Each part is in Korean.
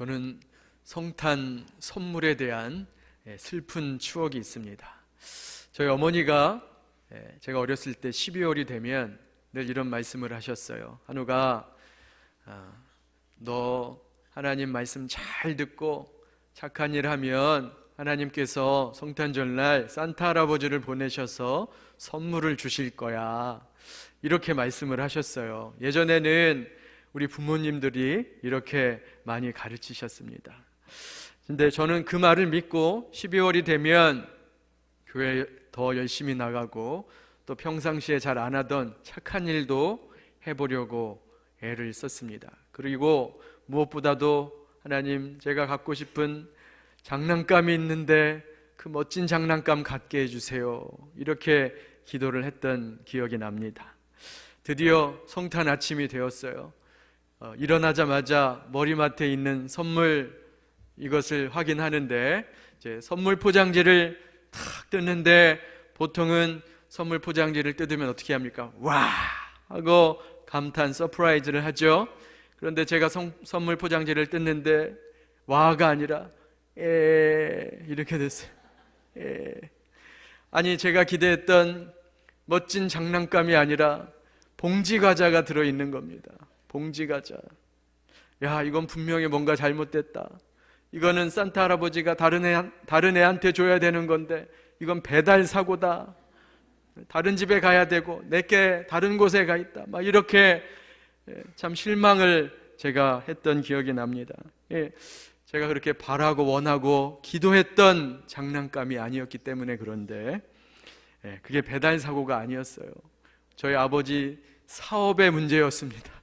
저는 성탄 선물에 대한 슬픈 추억이 있습니다. 저희 어머니가 제가 어렸을 때 12월이 되면 늘 이런 말씀을 하셨어요. 한우가 너 하나님 말씀 잘 듣고 착한 일 하면 하나님께서 성탄 전날 산타 할아버지를 보내셔서 선물을 주실 거야, 이렇게 말씀을 하셨어요. 예전에는 우리 부모님들이 이렇게 많이 가르치셨습니다. 근데 저는 그 말을 믿고 12월이 되면 교회 더 열심히 나가고 또 평상시에 잘 안 하던 착한 일도 해보려고 애를 썼습니다. 그리고 무엇보다도 하나님, 제가 갖고 싶은 장난감이 있는데 그 멋진 장난감 갖게 해주세요, 이렇게 기도를 했던 기억이 납니다. 드디어 성탄 아침이 되었어요. 일어나자마자 머리맡에 있는 선물, 이것을 확인하는데 이제 선물 포장지를 탁 뜯는데, 보통은 선물 포장지를 뜯으면 어떻게 합니까? 와! 하고 감탄, 서프라이즈를 하죠. 그런데 제가 선물 포장지를 뜯는데 와가 아니라 이렇게 됐어요. 아니, 제가 기대했던 멋진 장난감이 아니라 봉지 과자가 들어있는 겁니다. 봉지 과자. 야, 이건 분명히 뭔가 잘못됐다. 이거는 산타 할아버지가 다른 애한테 줘야 되는 건데 이건 배달 사고다. 다른 집에 가야 되고 내게 다른 곳에 가 있다. 막 이렇게 참 실망을 제가 했던 기억이 납니다. 제가 그렇게 바라고 원하고 기도했던 장난감이 아니었기 때문에 그런데 그게 배달 사고가 아니었어요. 저희 아버지 사업의 문제였습니다.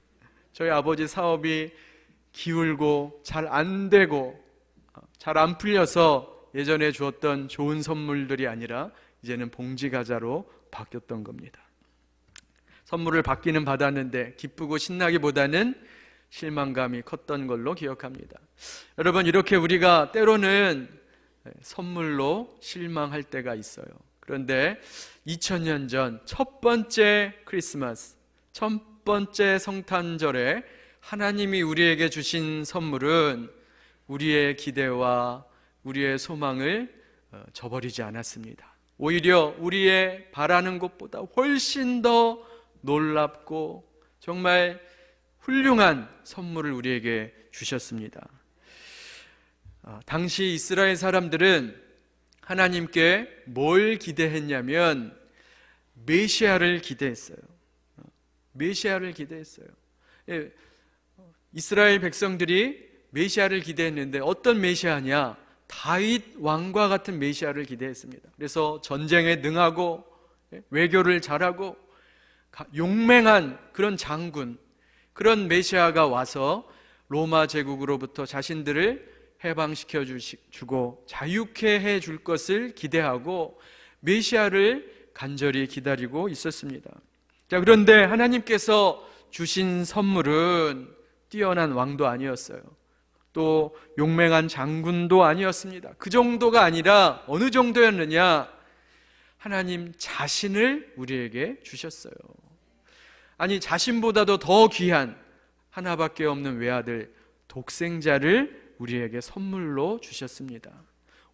저희 아버지 사업이 기울고 잘 안 되고 잘 안 풀려서 예전에 주었던 좋은 선물들이 아니라 이제는 봉지 과자로 바뀌었던 겁니다. 선물을 받기는 받았는데 기쁘고 신나기보다는 실망감이 컸던 걸로 기억합니다. 여러분, 이렇게 우리가 때로는 선물로 실망할 때가 있어요. 그런데 2000년 전 첫 번째 크리스마스, 첫 번째 성탄절에 하나님이 우리에게 주신 선물은 우리의 기대와 우리의 소망을 저버리지 않았습니다. 오히려 우리의 바라는 것보다 훨씬 더 놀랍고 정말 훌륭한 선물을 우리에게 주셨습니다. 당시 이스라엘 사람들은 하나님께 뭘 기대했냐면 메시아를 기대했어요. 메시아를 기대했어요. 이스라엘 백성들이 메시아를 기대했는데 어떤 메시아냐? 다윗 왕과 같은 메시아를 기대했습니다. 그래서 전쟁에 능하고 외교를 잘하고 용맹한 그런 장군, 그런 메시아가 와서 로마 제국으로부터 자신들을 해방시켜 주고 자유케 해 줄 것을 기대하고 메시아를 간절히 기다리고 있었습니다. 자, 그런데 하나님께서 주신 선물은 뛰어난 왕도 아니었어요. 또 용맹한 장군도 아니었습니다. 그 정도가 아니라 어느 정도였느냐? 하나님 자신을 우리에게 주셨어요. 아니, 자신보다도 더 귀한 하나밖에 없는 외아들, 독생자를 우리에게 선물로 주셨습니다.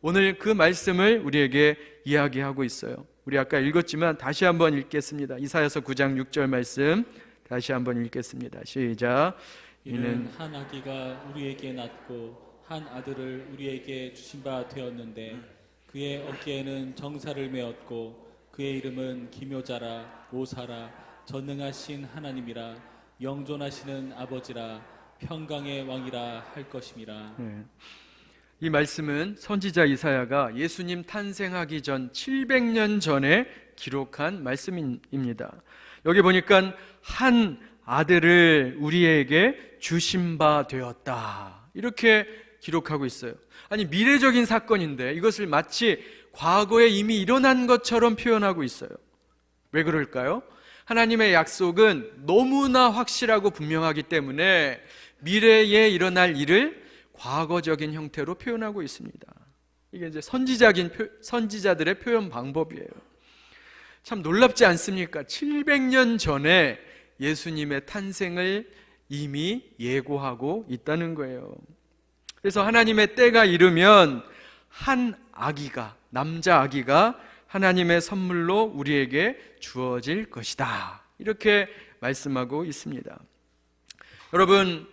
오늘 그 말씀을 우리에게 이야기하고 있어요. 우리 아까 읽었지만 다시 한번 읽겠습니다. 이사야서 9장 6절 말씀 다시 한번 읽겠습니다. 시작. 이는 한 아기가 우리에게 낳고 한 아들을 우리에게 주신 바 되었는데 그의 어깨에는 정사를 메었고 그의 이름은 기묘자라, 모사라, 전능하신 하나님이라, 영존하시는 아버지라, 평강의 왕이라 할 것임이라. 이 말씀은 선지자 이사야가 예수님 탄생하기 전 700년 전에 기록한 말씀입니다. 여기 보니까 한 아들을 우리에게 주신 바 되었다, 이렇게 기록하고 있어요. 아니, 미래적인 사건인데 이것을 마치 과거에 이미 일어난 것처럼 표현하고 있어요. 왜 그럴까요? 하나님의 약속은 너무나 확실하고 분명하기 때문에 미래에 일어날 일을 과거적인 형태로 표현하고 있습니다. 이게 이제 선지자들의 표현 방법이에요. 참 놀랍지 않습니까? 700년 전에 예수님의 탄생을 이미 예고하고 있다는 거예요. 그래서 하나님의 때가 이르면 한 아기가, 남자 아기가 하나님의 선물로 우리에게 주어질 것이다. 이렇게 말씀하고 있습니다. 여러분,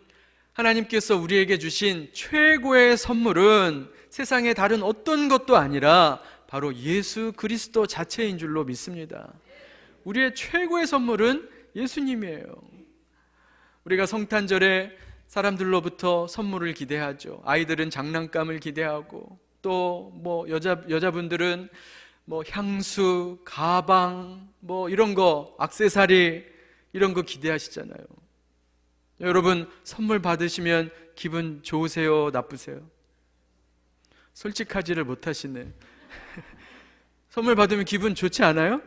하나님께서 우리에게 주신 최고의 선물은 세상의 다른 어떤 것도 아니라 바로 예수 그리스도 자체인 줄로 믿습니다. 우리의 최고의 선물은 예수님이에요. 우리가 성탄절에 사람들로부터 선물을 기대하죠. 아이들은 장난감을 기대하고, 또 여자분들은 향수, 가방, 이런 거, 액세서리 이런 거 기대하시잖아요. 여러분, 선물 받으시면 기분 좋으세요? 나쁘세요? 솔직하지를 못하시네. 선물 받으면 기분 좋지 않아요?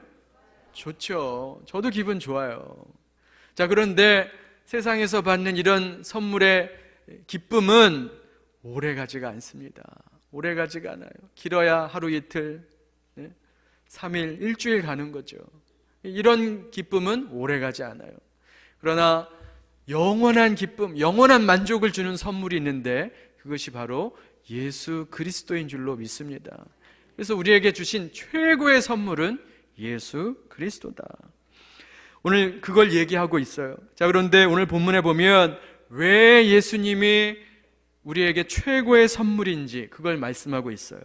좋죠. 저도 기분 좋아요. 자, 그런데 세상에서 받는 이런 선물의 기쁨은 오래가지가 않습니다. 오래가지가 않아요. 길어야 하루 이틀, 3일, 일주일 가는 거죠. 이런 기쁨은 오래가지 않아요. 그러나 영원한 기쁨, 영원한 만족을 주는 선물이 있는데 그것이 바로 예수 그리스도인 줄로 믿습니다. 그래서 우리에게 주신 최고의 선물은 예수 그리스도다. 오늘 그걸 얘기하고 있어요. 자, 그런데 오늘 본문에 보면 왜 예수님이 우리에게 최고의 선물인지 그걸 말씀하고 있어요.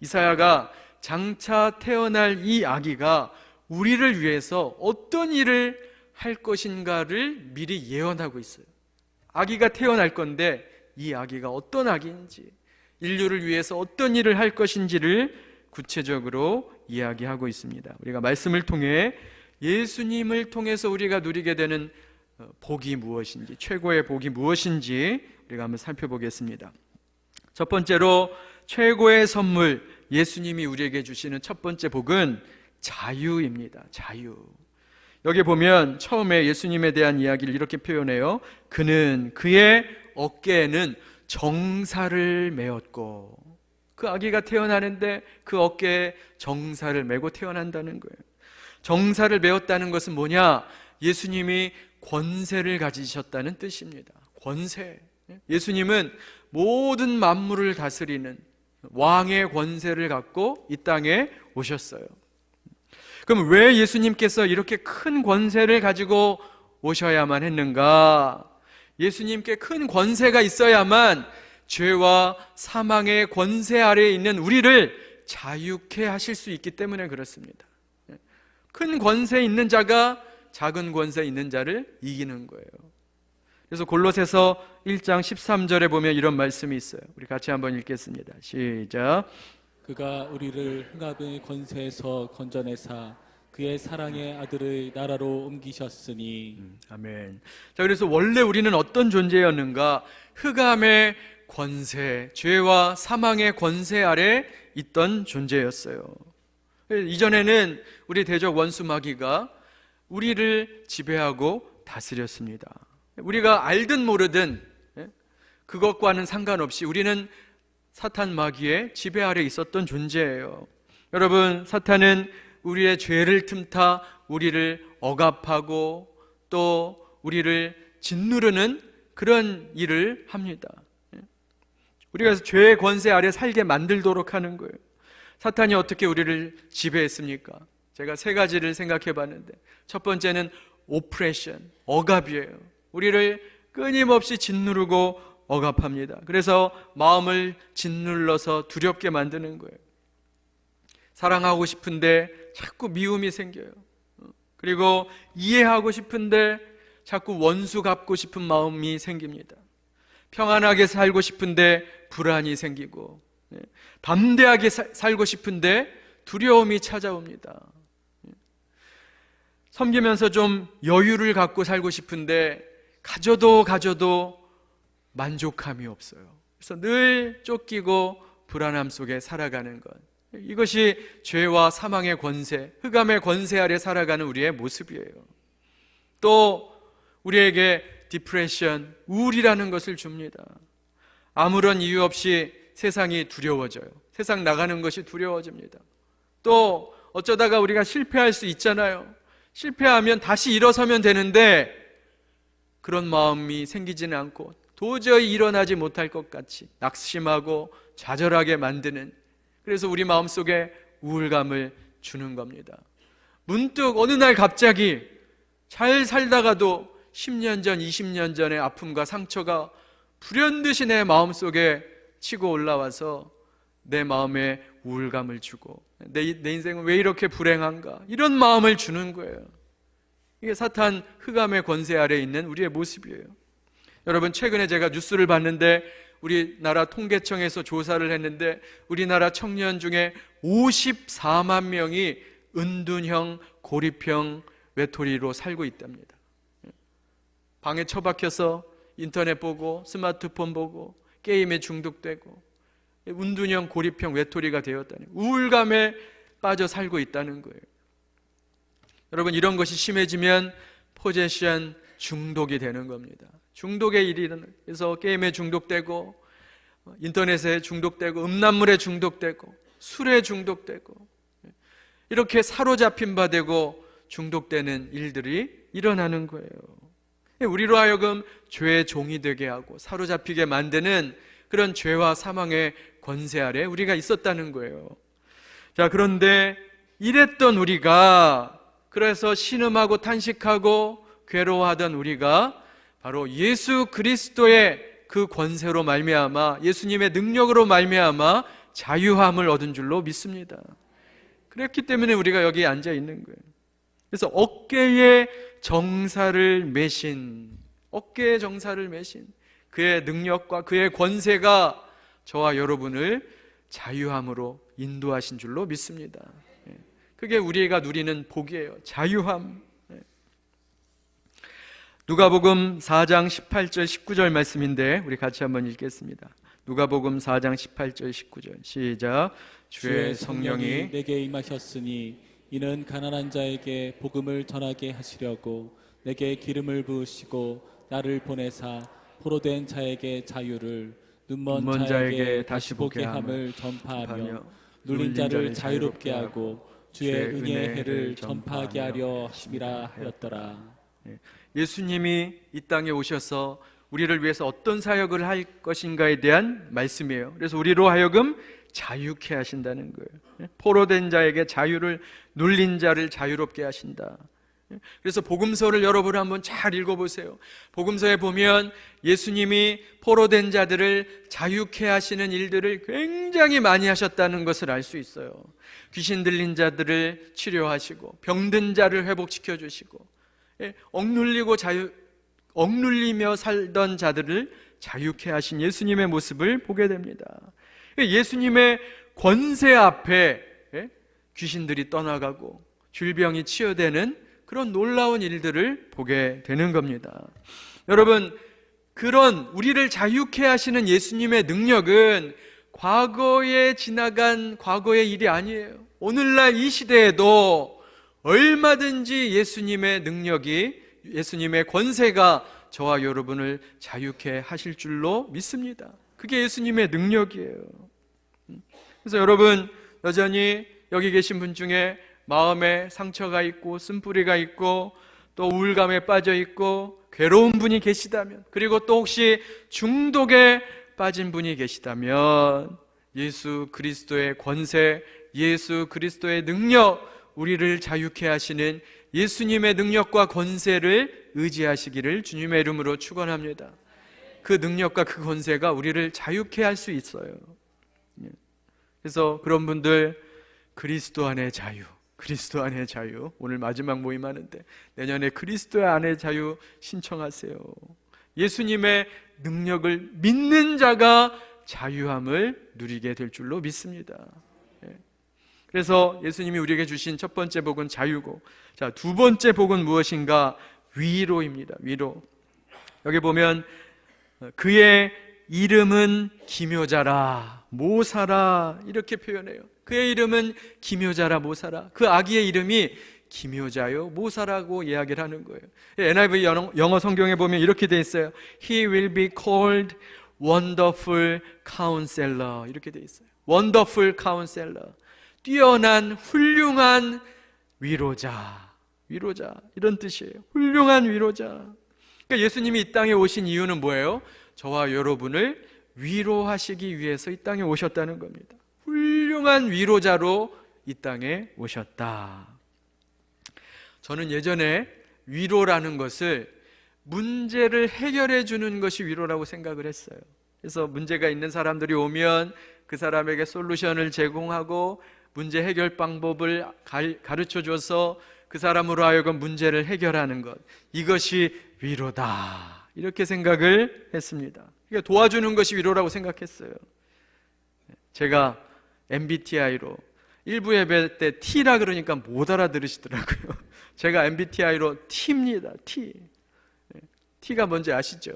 이사야가 장차 태어날 이 아기가 우리를 위해서 어떤 일을 할 것인가를 미리 예언하고 있어요. 아기가 태어날 건데 이 아기가 어떤 아기인지, 인류를 위해서 어떤 일을 할 것인지를 구체적으로 이야기하고 있습니다. 우리가 말씀을 통해 예수님을 통해서 우리가 누리게 되는 복이 무엇인지, 최고의 복이 무엇인지 우리가 한번 살펴보겠습니다. 첫 번째로 최고의 선물, 예수님이 우리에게 주시는 첫 번째 복은 자유입니다. 자유. 여기 보면 처음에 예수님에 대한 이야기를 이렇게 표현해요. 그의 어깨에는 정사를 메었고, 그 아기가 태어나는데 그 어깨에 정사를 메고 태어난다는 거예요. 정사를 메었다는 것은 뭐냐? 예수님이 권세를 가지셨다는 뜻입니다. 권세. 예수님은 모든 만물을 다스리는 왕의 권세를 갖고 이 땅에 오셨어요. 그럼 왜 예수님께서 이렇게 큰 권세를 가지고 오셔야만 했는가? 예수님께 큰 권세가 있어야만 죄와 사망의 권세 아래에 있는 우리를 자유케 하실 수 있기 때문에 그렇습니다. 큰 권세 있는 자가 작은 권세 있는 자를 이기는 거예요. 그래서 골로새서 1장 13절에 보면 이런 말씀이 있어요. 우리 같이 한번 읽겠습니다. 시작. 그가 우리를 흑암의 권세에서 건져내사 그의 사랑의 아들의 나라로 옮기셨으니. 아멘. 자, 그래서 원래 우리는 어떤 존재였는가? 흑암의 권세, 죄와 사망의 권세 아래 있던 존재였어요. 이전에는 우리 대적 원수 마귀가 우리를 지배하고 다스렸습니다. 우리가 알든 모르든 그것과는 상관없이 우리는 사탄 마귀의 지배 아래 있었던 존재예요. 여러분, 사탄은 우리의 죄를 틈타 우리를 억압하고 또 우리를 짓누르는 그런 일을 합니다. 우리가 죄의 권세 아래 살게 만들도록 하는 거예요. 사탄이 어떻게 우리를 지배했습니까? 제가 세 가지를 생각해 봤는데, 첫 번째는 오프레션, 억압이에요. 우리를 끊임없이 짓누르고 억압합니다. 그래서 마음을 짓눌러서 두렵게 만드는 거예요. 사랑하고 싶은데 자꾸 미움이 생겨요. 그리고 이해하고 싶은데 자꾸 원수 갚고 싶은 마음이 생깁니다. 평안하게 살고 싶은데 불안이 생기고, 담대하게 살고 싶은데 두려움이 찾아옵니다. 섬기면서 좀 여유를 갖고 살고 싶은데 가져도 만족함이 없어요. 그래서 늘 쫓기고 불안함 속에 살아가는 것, 이것이 죄와 사망의 권세, 흑암의 권세 아래 살아가는 우리의 모습이에요. 또 우리에게 디프레션, 우울이라는 것을 줍니다. 아무런 이유 없이 세상이 두려워져요. 세상 나가는 것이 두려워집니다. 또 어쩌다가 우리가 실패할 수 있잖아요. 실패하면 다시 일어서면 되는데 그런 마음이 생기지는 않고 도저히 일어나지 못할 것 같이 낙심하고 좌절하게 만드는, 그래서 우리 마음속에 우울감을 주는 겁니다. 문득 어느 날 갑자기 잘 살다가도 10년 전, 20년 전의 아픔과 상처가 불현듯이 내 마음속에 치고 올라와서 내 마음에 우울감을 주고 내 인생은 왜 이렇게 불행한가, 이런 마음을 주는 거예요. 이게 사탄 흑암의 권세 아래에 있는 우리의 모습이에요. 여러분, 최근에 제가 뉴스를 봤는데 우리나라 통계청에서 조사를 했는데 우리나라 청년 중에 54만 명이 은둔형, 고립형 외톨이로 살고 있답니다. 방에 처박혀서 인터넷 보고 스마트폰 보고 게임에 중독되고 은둔형, 고립형 외톨이가 되었다니, 우울감에 빠져 살고 있다는 거예요. 여러분, 이런 것이 심해지면 포제션, 중독이 되는 겁니다. 중독의 일이는, 그래서 게임에 중독되고 인터넷에 중독되고 음란물에 중독되고 술에 중독되고 이렇게 사로잡힌 바 되고 중독되는 일들이 일어나는 거예요. 우리로 하여금 죄의 종이 되게 하고 사로잡히게 만드는 그런 죄와 사망의 권세 아래 우리가 있었다는 거예요. 자, 그런데 이랬던 우리가, 그래서 신음하고 탄식하고 괴로워하던 우리가 바로 예수 그리스도의 그 권세로 말미암아, 예수님의 능력으로 말미암아 자유함을 얻은 줄로 믿습니다. 그렇기 때문에 우리가 여기 앉아 있는 거예요. 그래서 어깨에 정사를 매신, 어깨에 정사를 매신 그의 능력과 그의 권세가 저와 여러분을 자유함으로 인도하신 줄로 믿습니다. 그게 우리가 누리는 복이에요. 자유함. 누가복음 4장 18절 19절 말씀인데 우리 같이 한번 읽겠습니다. 누가복음 4장 18절 19절 시작. 주의 성령이 내게 임하셨으니 이는 가난한 자에게 복음을 전하게 하시려고 내게 기름을 부으시고 나를 보내사 포로된 자에게 자유를, 눈먼 자에게 다시 보게 함을 전파하며 눌린 자를 자유롭게 하고 주의 은혜의 해를 전파하게 하려 하심이라 하였더라. 예수님이 이 땅에 오셔서 우리를 위해서 어떤 사역을 할 것인가에 대한 말씀이에요. 그래서 우리로 하여금 자유케 하신다는 거예요. 포로된 자에게 자유를, 눌린 자를 자유롭게 하신다. 그래서 복음서를 여러분 한번 잘 읽어보세요. 복음서에 보면 예수님이 포로된 자들을 자유케 하시는 일들을 굉장히 많이 하셨다는 것을 알 수 있어요. 귀신 들린 자들을 치료하시고 병든 자를 회복시켜 주시고 억눌리며 살던 자들을 자유케 하신 예수님의 모습을 보게 됩니다. 예수님의 권세 앞에 귀신들이 떠나가고 질병이 치유되는 그런 놀라운 일들을 보게 되는 겁니다. 여러분, 그런 우리를 자유케 하시는 예수님의 능력은 과거에 지나간 과거의 일이 아니에요. 오늘날 이 시대에도 얼마든지 예수님의 능력이, 예수님의 권세가 저와 여러분을 자유케 하실 줄로 믿습니다. 그게 예수님의 능력이에요. 그래서 여러분, 여전히 여기 계신 분 중에 마음에 상처가 있고 쓴뿌리가 있고 또 우울감에 빠져 있고 괴로운 분이 계시다면, 그리고 또 혹시 중독에 빠진 분이 계시다면 예수 그리스도의 권세, 예수 그리스도의 능력, 우리를 자유케 하시는 예수님의 능력과 권세를 의지하시기를 주님의 이름으로 축원합니다. 그 능력과 그 권세가 우리를 자유케 할 수 있어요. 그래서 그런 분들, 그리스도 안의 자유, 그리스도 안의 자유, 오늘 마지막 모임 하는데 내년에 그리스도 안의 자유 신청하세요. 예수님의 능력을 믿는 자가 자유함을 누리게 될 줄로 믿습니다. 그래서 예수님이 우리에게 주신 첫 번째 복은 자유고, 자, 두 번째 복은 무엇인가? 위로입니다. 위로. 여기 보면 그의 이름은 기묘자라 모사라 이렇게 표현해요. 그의 이름은 기묘자라 모사라. 그 아기의 이름이 기묘자요 모사라고 이야기를 하는 거예요. NIV 영어 성경에 보면 이렇게 돼 있어요. He will be called Wonderful Counselor 이렇게 돼 있어요. Wonderful Counselor, 뛰어난 훌륭한 위로자, 위로자 이런 뜻이에요. 훌륭한 위로자. 그러니까 예수님이 이 땅에 오신 이유는 뭐예요? 저와 여러분을 위로하시기 위해서 이 땅에 오셨다는 겁니다. 훌륭한 위로자로 이 땅에 오셨다. 저는 예전에 위로라는 것을 문제를 해결해 주는 것이 위로라고 생각을 했어요. 그래서 문제가 있는 사람들이 오면 그 사람에게 솔루션을 제공하고 문제 해결 방법을 가르쳐 줘서 그 사람으로 하여금 문제를 해결하는 것, 이것이 위로다, 이렇게 생각을 했습니다. 그러니까 도와주는 것이 위로라고 생각했어요. 제가 MBTI로 일부 예배 때 T라 그러니까 못 알아들으시더라고요. 제가 MBTI로 T입니다. T. T가 뭔지 아시죠?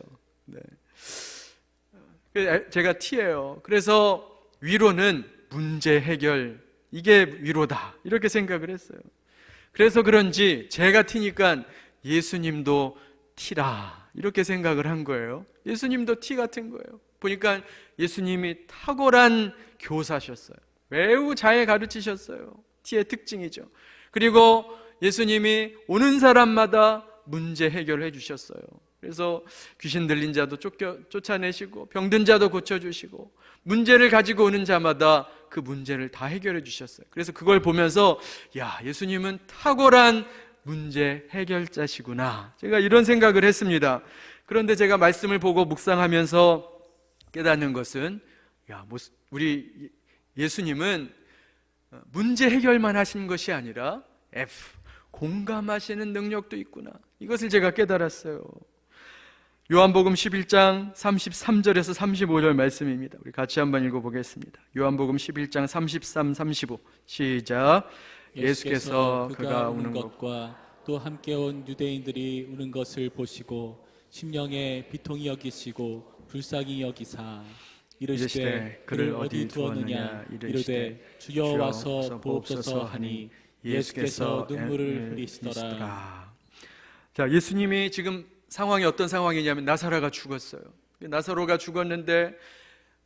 네. 제가 T예요. 그래서 위로는 문제 해결, 이게 위로다, 이렇게 생각을 했어요. 그래서 그런지 제가 T니까 예수님도 T라, 이렇게 생각을 한 거예요. 예수님도 T 같은 거예요. 보니까 예수님이 탁월한 교사셨어요. 매우 잘 가르치셨어요. T의 특징이죠. 그리고 예수님이 오는 사람마다 문제 해결해 주셨어요. 그래서 귀신 들린 자도 쫓아내시고 병든 자도 고쳐주시고 문제를 가지고 오는 자마다 그 문제를 다 해결해 주셨어요. 그래서 그걸 보면서 야, 예수님은 탁월한 문제 해결자시구나, 제가 이런 생각을 했습니다. 그런데 제가 말씀을 보고 묵상하면서 깨닫는 것은, 야, 우리 예수님은 문제 해결만 하시는 것이 아니라 공감하시는 능력도 있구나, 이것을 제가 깨달았어요. 요한복음 11장 33절에서 35절 말씀입니다. 우리 같이 한번 읽어보겠습니다. 요한복음 11장 33, 35 시작. 예수께서 그가 우는 것과 또 함께 온 유대인들이 우는 것을 보시고 심령에 비통히 여기시고 불쌍히 여기사 이르시되 그를 어디 두었느냐 이르되 주여 와서 보옵소서 하니 예수께서 눈물을 흘리시더라. 자, 예수님이 지금 상황이 어떤 상황이냐면 나사로가 죽었어요. 나사로가 죽었는데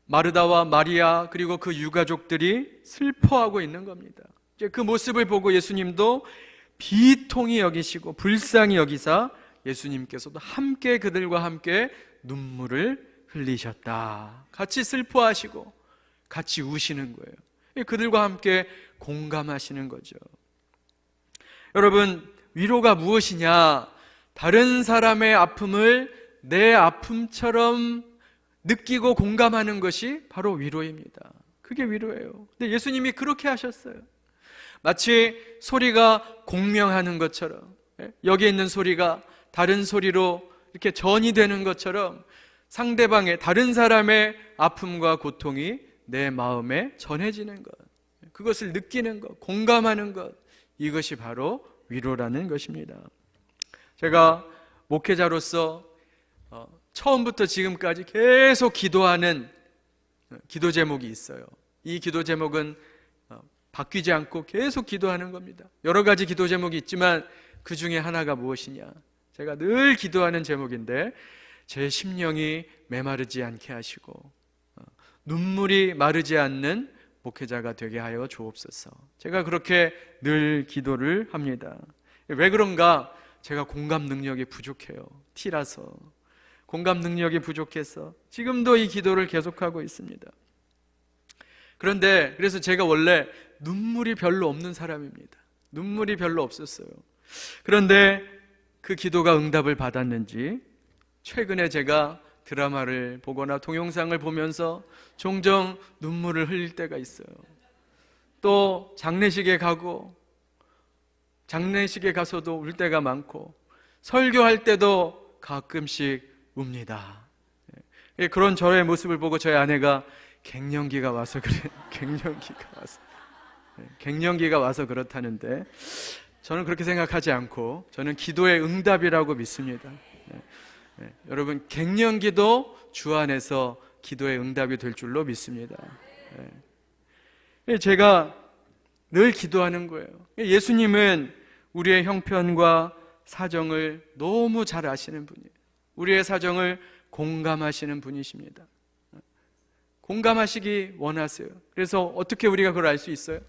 마르다와 마리아 그리고 그 유가족들이 슬퍼하고 있는 겁니다. 이제 그 모습을 보고 예수님도 비통히 여기시고 불쌍히 여기사 예수님께서도 함께 그들과 함께 눈물을 흘리셨다. 같이 슬퍼하시고 같이 우시는 거예요. 그들과 함께 공감하시는 거죠. 여러분, 위로가 무엇이냐? 다른 사람의 아픔을 내 아픔처럼 느끼고 공감하는 것이 바로 위로입니다. 그게 위로예요. 근데 예수님이 그렇게 하셨어요. 마치 소리가 공명하는 것처럼, 여기 있는 소리가 다른 소리로 이렇게 전이 되는 것처럼 상대방의, 다른 사람의 아픔과 고통이 내 마음에 전해지는 것, 그것을 느끼는 것, 공감하는 것, 이것이 바로 위로라는 것입니다. 제가 목회자로서 처음부터 지금까지 계속 기도하는 기도 제목이 있어요. 이 기도 제목은 바뀌지 않고 계속 기도하는 겁니다. 여러 가지 기도 제목이 있지만 그 중에 하나가 무엇이냐? 제가 늘 기도하는 제목인데, 제 심령이 메마르지 않게 하시고 눈물이 마르지 않는 목회자가 되게 하여 주옵소서. 제가 그렇게 늘 기도를 합니다. 왜 그런가? 제가 공감 능력이 부족해요. T라서 공감 능력이 부족해서 지금도 이 기도를 계속하고 있습니다. 그런데 그래서 제가 원래 눈물이 별로 없는 사람입니다. 눈물이 별로 없었어요. 그런데 그 기도가 응답을 받았는지 최근에 제가 드라마를 보거나 동영상을 보면서 종종 눈물을 흘릴 때가 있어요. 또 장례식에 가서도 울 때가 많고, 설교할 때도 가끔씩 웁니다. 그런 저의 모습을 보고 저희 아내가 갱년기가 와서 그래, 갱년기가 와서 그렇다는데, 저는 그렇게 생각하지 않고 저는 기도의 응답이라고 믿습니다. 여러분, 갱년기도 주 안에서 기도의 응답이 될 줄로 믿습니다. 제가 늘 기도하는 거예요. 예수님은 우리의 형편과 사정을 너무 잘 아시는 분이에요. 우리의 사정을 공감하시는 분이십니다. 공감하시기 원하세요. 그래서 어떻게 우리가 그걸 알 수 있어요?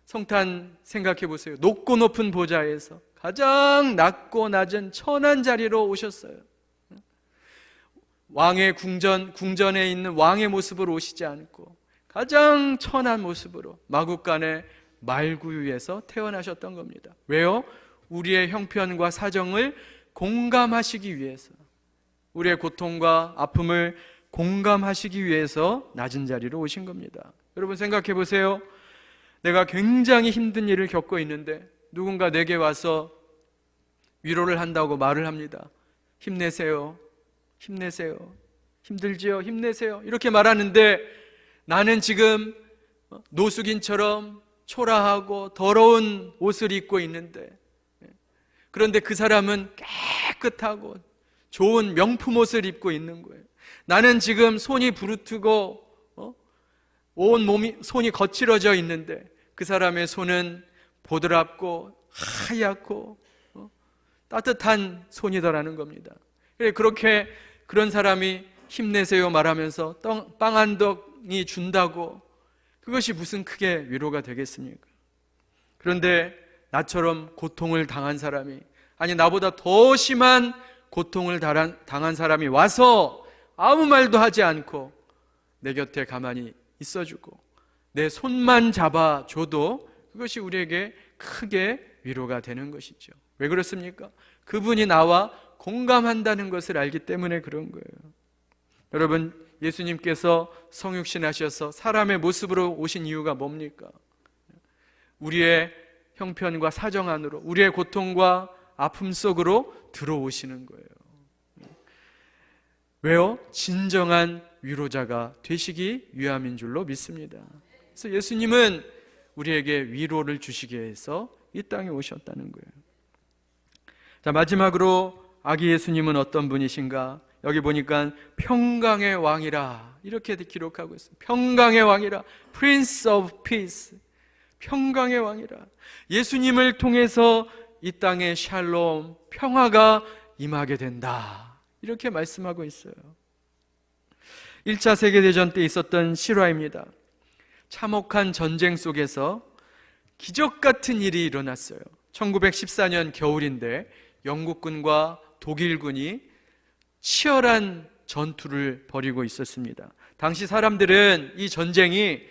성탄 생각해 보세요. 높고 높은 보좌에서 가장 낮고 낮은 천한 자리로 오셨어요. 왕의 궁전에 있는 왕의 모습으로 오시지 않고 가장 천한 모습으로 마국간의 말구유에서 태어나셨던 겁니다. 왜요? 우리의 형편과 사정을 공감하시기 위해서, 우리의 고통과 아픔을 공감하시기 위해서 낮은 자리로 오신 겁니다. 여러분 생각해 보세요. 내가 굉장히 힘든 일을 겪고 있는데 누군가 내게 와서 위로를 한다고 말을 합니다. 힘내세요. 힘내세요. 힘들지요? 힘내세요. 이렇게 말하는데 나는 지금 노숙인처럼 초라하고 더러운 옷을 입고 있는데, 그런데 그 사람은 깨끗하고 좋은 명품 옷을 입고 있는 거예요. 나는 지금 손이 부르트고 온 몸이 손이 거칠어져 있는데 그 사람의 손은 보드랍고 하얗고 따뜻한 손이더라는 겁니다. 그렇게 그런 사람이 힘내세요 말하면서 빵 한 덩이 준다고 그것이 무슨 크게 위로가 되겠습니까? 그런데 나처럼 고통을 당한 사람이, 아니 나보다 더 심한 고통을 당한 사람이 와서 아무 말도 하지 않고 내 곁에 가만히 있어주고 내 손만 잡아줘도 그것이 우리에게 크게 위로가 되는 것이죠. 왜 그렇습니까? 그분이 나와 공감한다는 것을 알기 때문에 그런 거예요. 여러분, 예수님께서 성육신 하셔서 사람의 모습으로 오신 이유가 뭡니까? 우리의 형편과 사정 안으로, 우리의 고통과 아픔 속으로 들어오시는 거예요. 왜요? 진정한 위로자가 되시기 위함인 줄로 믿습니다. 그래서 예수님은 우리에게 위로를 주시기 위해서 이 땅에 오셨다는 거예요. 자, 마지막으로 아기 예수님은 어떤 분이신가? 여기 보니까 평강의 왕이라 이렇게 기록하고 있어요. 평강의 왕이라, Prince of Peace, 평강의 왕이라. 예수님을 통해서 이 땅에 샬롬, 평화가 임하게 된다, 이렇게 말씀하고 있어요. 1차 세계대전 때 있었던 실화입니다. 참혹한 전쟁 속에서 기적 같은 일이 일어났어요. 1914년 겨울인데 영국군과 독일군이 치열한 전투를 벌이고 있었습니다. 당시 사람들은 이 전쟁이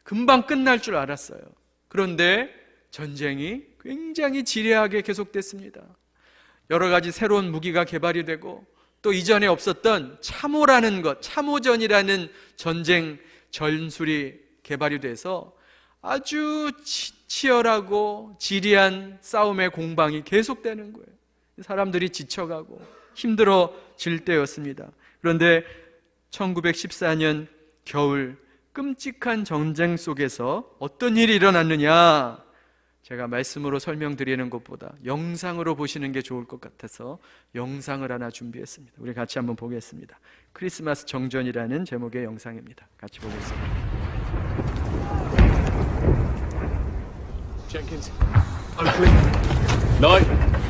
금방 끝날 줄 알았어요. 그런데 전쟁이 굉장히 지리하게 계속됐습니다. 여러 가지 새로운 무기가 개발이 되고 또 이전에 없었던 참호라는 것, 참호전이라는 전쟁 전술이 개발이 돼서 아주 치열하고 지리한 싸움의 공방이 계속되는 거예요. 사람들이 지쳐가고 힘들어질 때였습니다. 그런데 1914년 겨울 끔찍한 전쟁 속에서 어떤 일이 일어났느냐, 제가 말씀으로 설명드리는 것보다 영상으로 보시는 게 좋을 것 같아서 영상을 하나 준비했습니다. 우리 같이 한번 보겠습니다. 크리스마스 정전이라는 제목의 영상입니다. 같이 보겠습니다. Jenkins, Oakley, Knight.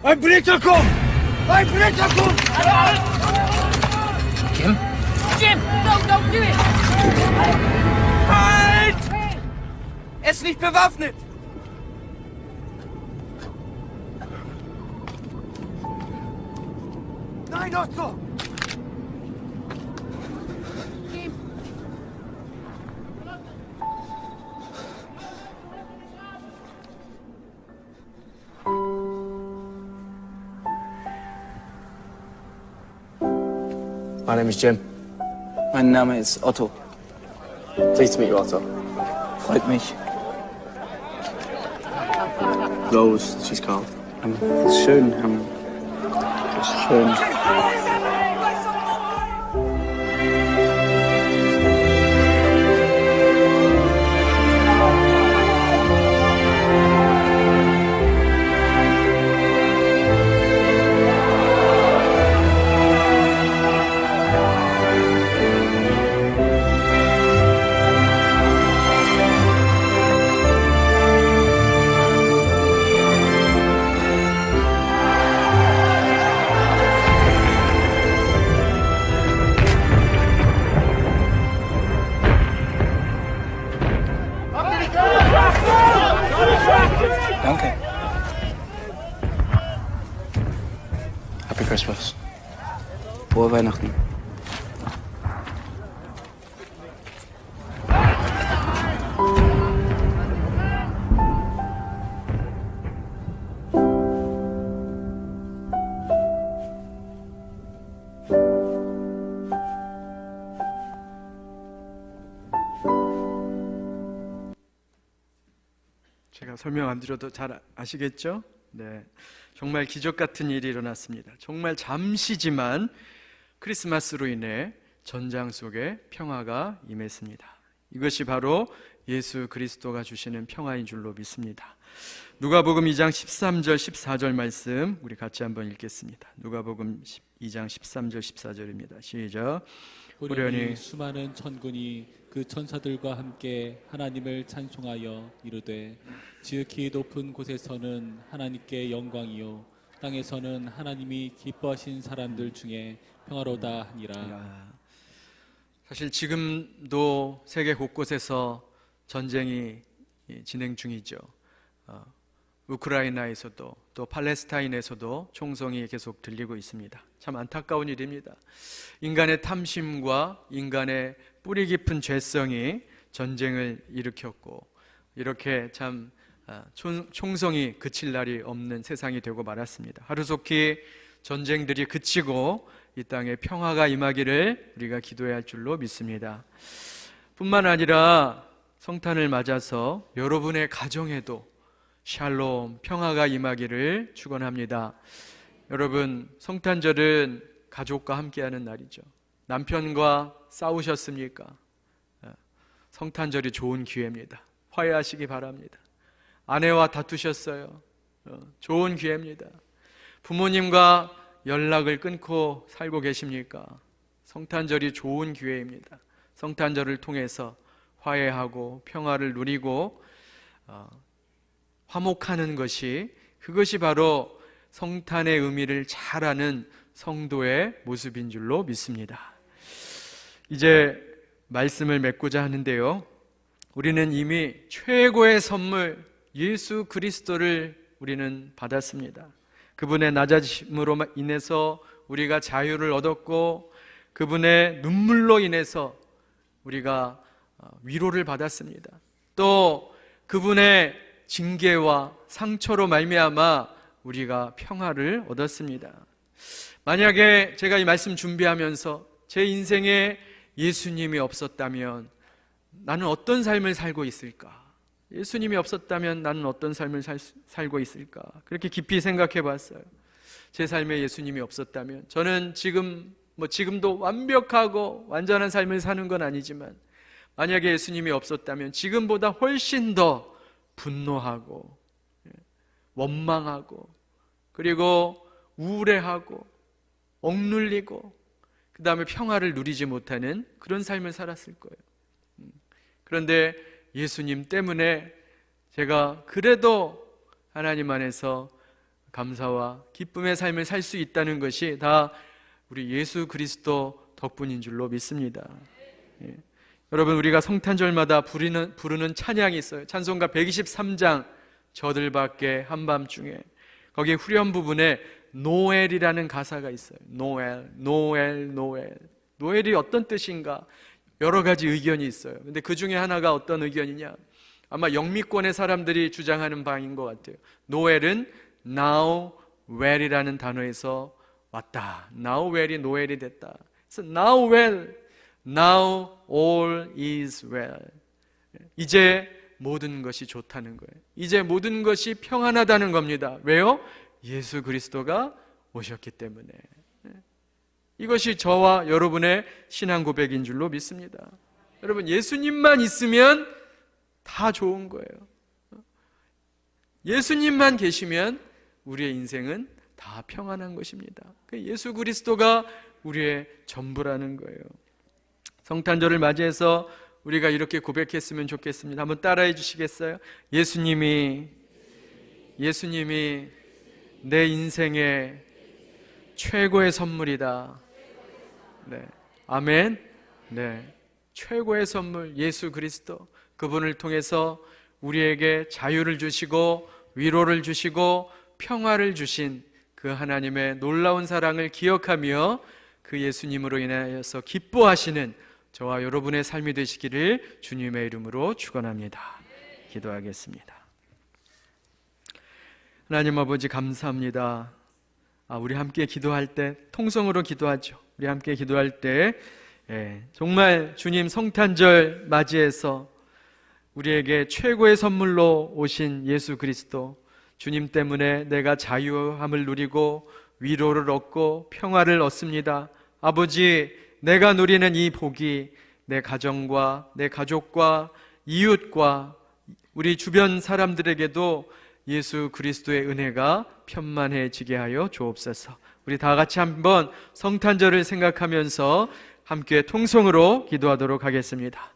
Ein Brillerkum! Ein Brillerkum! Jim? Jim! Don't do it! Halt! Er ist nicht bewaffnet! Nein, Otto! Jim! My name is Jim. Mein Name ist Otto. Pleased to meet you, Otto. Freut mich. Rose, she's called. Ist schön. Ist schön. Danke. Happy Christmas. Frohe Weihnachten. 제가 설명 안 드려도 잘 아시겠죠? 네, 정말 기적 같은 일이 일어났습니다. 정말 잠시지만 크리스마스로 인해 전장 속에 평화가 임했습니다. 이것이 바로 예수 그리스도가 주시는 평화인 줄로 믿습니다. 누가복음 2장 13절 14절 말씀 우리 같이 한번 읽겠습니다. 누가복음 2장 13절 14절입니다. 시작. 호련히 수많은 천군이 그 천사들과 함께 하나님을 찬송하여 이르되 지극히 높은 곳에서는 하나님께 영광이요 땅에서는 하나님이 기뻐하신 사람들 중에 평화로다 하니라. 사실 지금도 세계 곳곳에서 전쟁이 진행 중이죠. 우크라이나에서도 또 팔레스타인에서도 총성이 계속 들리고 있습니다. 참 안타까운 일입니다. 인간의 탐심과 인간의 뿌리 깊은 죄성이 전쟁을 일으켰고 이렇게 참 총성이 그칠 날이 없는 세상이 되고 말았습니다. 하루속히 전쟁들이 그치고 이 땅에 평화가 임하기를 우리가 기도해야 할 줄로 믿습니다. 뿐만 아니라 성탄을 맞아서 여러분의 가정에도 샬롬, 평화가 임하기를 축원합니다. 여러분, 성탄절은 가족과 함께하는 날이죠. 남편과 싸우셨습니까? 성탄절이 좋은 기회입니다. 화해하시기 바랍니다. 아내와 다투셨어요. 좋은 기회입니다. 부모님과 연락을 끊고 살고 계십니까? 성탄절이 좋은 기회입니다. 성탄절을 통해서 화해하고 평화를 누리고 화목하는 것이 그것이 바로 성탄의 의미를 잘 아는 성도의 모습인 줄로 믿습니다. 이제 말씀을 맺고자 하는데요. 우리는 이미 최고의 선물 예수 그리스도를 우리는 받았습니다. 그분의 낮아짐으로 인해서 우리가 자유를 얻었고 그분의 눈물로 인해서 우리가 위로를 받았습니다. 또 그분의 징계와 상처로 말미암아 우리가 평화를 얻었습니다. 만약에 제가 이 말씀 준비하면서 제 인생에 예수님이 없었다면 나는 어떤 삶을 살고 있을까? 예수님이 없었다면 나는 어떤 삶을 살고 있을까? 그렇게 깊이 생각해 봤어요. 제 삶에 예수님이 없었다면 저는 지금도 완벽하고 완전한 삶을 사는 건 아니지만 만약에 예수님이 없었다면 지금보다 훨씬 더 분노하고 원망하고 그리고 우울해하고 억눌리고 그 다음에 평화를 누리지 못하는 그런 삶을 살았을 거예요. 그런데 예수님 때문에 제가 그래도 하나님 안에서 감사와 기쁨의 삶을 살 수 있다는 것이 다 우리 예수 그리스도 덕분인 줄로 믿습니다. 여러분, 우리가 성탄절마다 부르는 찬양이 있어요. 찬송가 123장 저들밖에 한밤중에 거기 후렴 부분에 노엘이라는 가사가 있어요. 노엘, 노엘, 노엘. 노엘이 어떤 뜻인가? 여러 가지 의견이 있어요. 근데 그 중에 하나가 어떤 의견이냐? 아마 영미권의 사람들이 주장하는 바인 것 같아요. 노엘은 now well이라는 단어에서 왔다. now well이 노엘이 됐다. So now well, now all is well. 이제 모든 것이 좋다는 거예요. 이제 모든 것이 평안하다는 겁니다. 왜요? 예수 그리스도가 오셨기 때문에. 이것이 저와 여러분의 신앙 고백인 줄로 믿습니다. 여러분, 예수님만 있으면 다 좋은 거예요. 예수님만 계시면 우리의 인생은 다 평안한 것입니다. 예수 그리스도가 우리의 전부라는 거예요. 성탄절을 맞이해서 우리가 이렇게 고백했으면 좋겠습니다. 한번 따라해 주시겠어요? 예수님이 내 인생의 최고의 선물이다. 네. 아멘. 네. 최고의 선물 예수 그리스도, 그분을 통해서 우리에게 자유를 주시고 위로를 주시고 평화를 주신 그 하나님의 놀라운 사랑을 기억하며 그 예수님으로 인하여서 기뻐하시는 저와 여러분의 삶이 되시기를 주님의 이름으로 축원합니다. 기도하겠습니다. 하나님 아버지 감사합니다. 우리 함께 기도할 때 통성으로 기도하죠. 우리 함께 기도할 때 정말 주님 성탄절 맞이해서 우리에게 최고의 선물로 오신 예수 그리스도, 주님 때문에 내가 자유함을 누리고 위로를 얻고 평화를 얻습니다. 아버지, 내가 누리는 이 복이 내 가정과 내 가족과 이웃과 우리 주변 사람들에게도 예수 그리스도의 은혜가 편만해지게 하여 주옵소서. 우리 다 같이 한번 성탄절을 생각하면서 함께 통성으로 기도하도록 하겠습니다.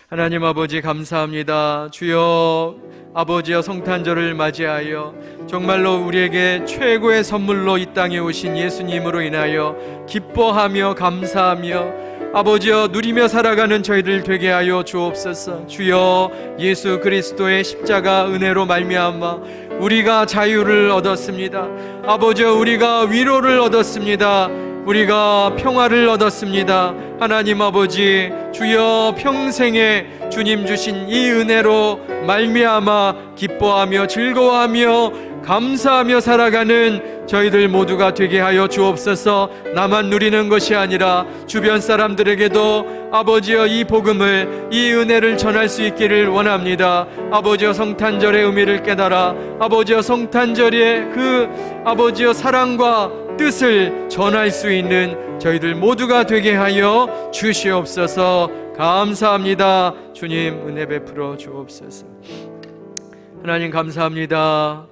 하나님 아버지 감사합니다. 주여, 아버지여, 성탄절을 맞이하여 정말로 우리에게 최고의 선물로 이 땅에 오신 예수님으로 인하여 기뻐하며 감사하며 아버지여 누리며 살아가는 저희들 되게 하여 주옵소서. 주여, 예수 그리스도의 십자가 은혜로 말미암아 우리가 자유를 얻었습니다. 아버지여, 우리가 위로를 얻었습니다. 우리가 평화를 얻었습니다. 하나님 아버지, 주여, 평생에 주님 주신 이 은혜로 말미암아 기뻐하며 즐거워하며 감사하며 살아가는 저희들 모두가 되게 하여 주옵소서. 나만 누리는 것이 아니라 주변 사람들에게도 아버지여 이 복음을, 이 은혜를 전할 수 있기를 원합니다. 아버지여, 성탄절의 의미를 깨달아 아버지여 성탄절의 그 아버지여 사랑과 뜻을 전할 수 있는 저희들 모두가 되게 하여 주시옵소서. 감사합니다. 주님, 은혜 베풀어 주옵소서. 하나님 감사합니다.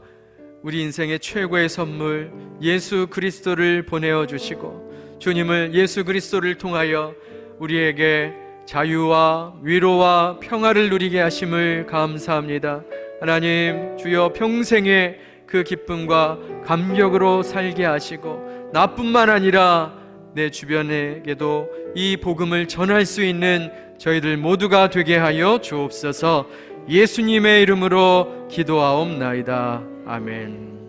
우리 인생의 최고의 선물 예수 그리스도를 보내어 주시고 주님을, 예수 그리스도를 통하여 우리에게 자유와 위로와 평화를 누리게 하심을 감사합니다. 하나님, 주여 평생에 그 기쁨과 감격으로 살게 하시고 나뿐만 아니라 내 주변에게도 이 복음을 전할 수 있는 저희들 모두가 되게 하여 주옵소서. 예수님의 이름으로 기도하옵나이다. 아멘.